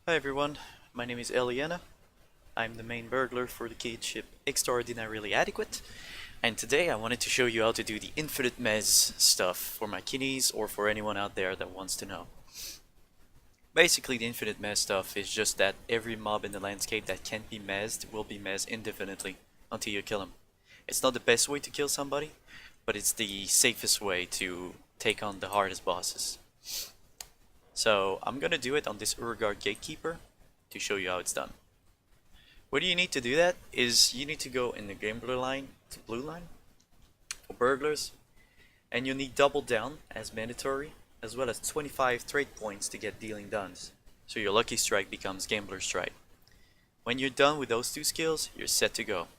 Hi everyone, my name is Eliana. I'm the main burglar for the cage ship Extraordinarily Adequate, and today I wanted to show you how to do the infinite Mezz stuff for my kiddies or for anyone out there that wants to know. Basically, the infinite Mezz stuff is just that every mob in the landscape that can't be mezzed will be mezzed indefinitely until you kill him. It's not the best way to kill somebody, but it's the safest way to take on the hardest bosses. So I'm gonna do it on this burglar gatekeeper to show you how it's done. What you need to do that is you need to go in the gambler line to blue line for burglars, and you need double down as mandatory, as well as 25 trade points to get dealing done. So your lucky strike becomes gambler strike. When you're done with those two skills, you're set to go.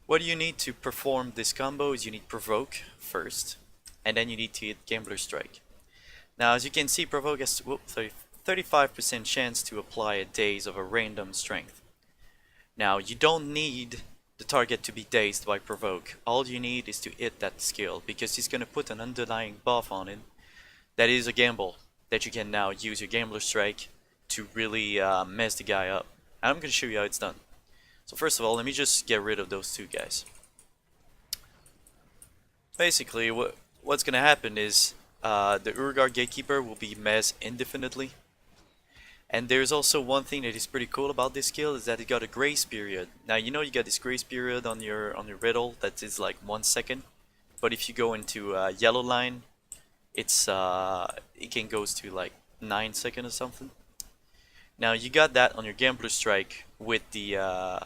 What you need to perform this combo is you need provoke first, and then you need to hit gambler strike. Now, as you can see, provoke has 35% chance to apply a daze of a random strength. Now, you don't need the target to be dazed by provoke. All you need is to hit that skill, because he's going to put an underlying buff on it that is a gamble that you can now use your gambler strike to really mess the guy up. And I'm going to show you how it's done. So first of all, let me just get rid of those two guys. Basically, what's going to happen is the Urgar Gatekeeper will be Mezz indefinitely. And there's also one thing that is pretty cool about this skill is that it got a grace period. Now you know you got this grace period on your riddle that is like 1 second, but if you go into yellow line, it's it can goes to like 9 seconds or something. Now you got that on your gambler strike with the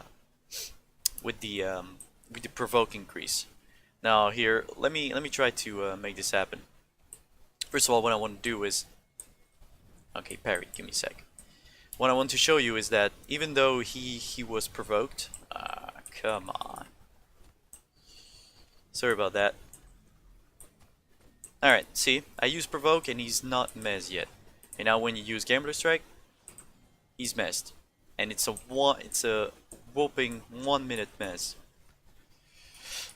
provoke increase. Now here, let me try to make this happen. First of all, what I want to do is, okay, parry, give me a sec. What I want to show you is that even though he was provoked, come on. Sorry about that. Alright, see, I use provoke and he's not mezzed yet. And now when you use gambler strike, he's mezzed. And it's a whopping 1 minute mezz.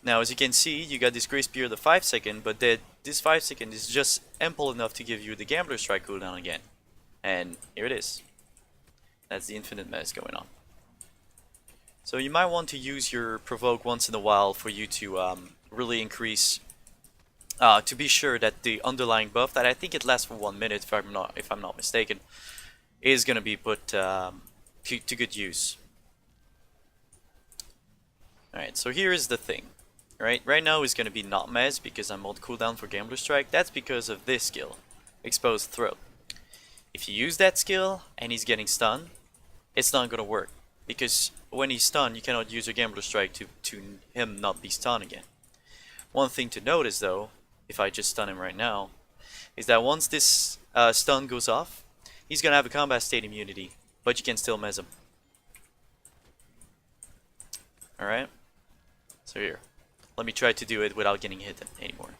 Now, as you can see, you got this grace period of 5 seconds, but this 5 seconds is just ample enough to give you the gambler strike cooldown again. And here it is. That's the infinite mezz going on. So you might want to use your provoke once in a while for you to really increase, to be sure that the underlying buff that I think it lasts for 1 minute, if I'm not mistaken, is gonna be put to good use. All right, so here is the thing. Right now is going to be not Mezz because I'm on cooldown for Gambler Strike. That's because of this skill, Exposed Throat. If you use that skill and he's getting stunned, it's not going to work. Because when he's stunned, you cannot use your Gambler Strike to him not be stunned again. One thing to notice though, if I just stun him right now, is that once this stun goes off, he's going to have a combat state immunity, but you can still Mezz him. Alright, so here. Let me try to do it without getting hit anymore.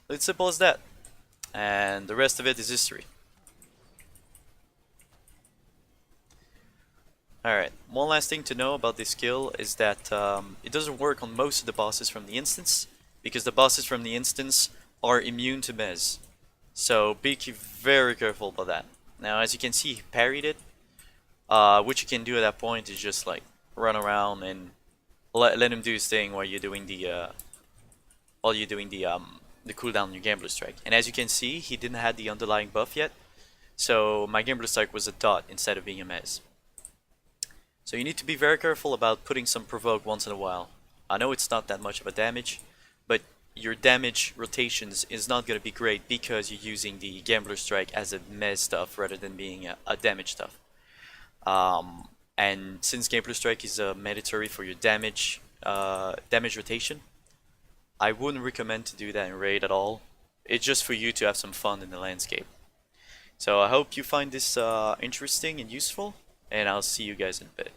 It's simple as that. And the rest of it is history. Alright, one last thing to know about this skill is that it doesn't work on most of the bosses from the instance, because the bosses from the instance are immune to Mezz. So be very careful about that. Now, as you can see, he parried it. What you can do at that point is just like run around and let him do his thing while you're doing the cooldown on your gambler strike. And as you can see, he didn't have the underlying buff yet, so my gambler strike was a dot instead of being a mezz. So you need to be very careful about putting some provoke once in a while. I know it's not that much of a damage, but your damage rotations is not going to be great because you're using the gambler strike as a mezz stuff rather than being a damage stuff. And since gambler strike is mandatory for your damage rotation, I wouldn't recommend to do that in raid at all. It's just for you to have some fun in the landscape. So I hope you find this interesting and useful, and I'll see you guys in a bit.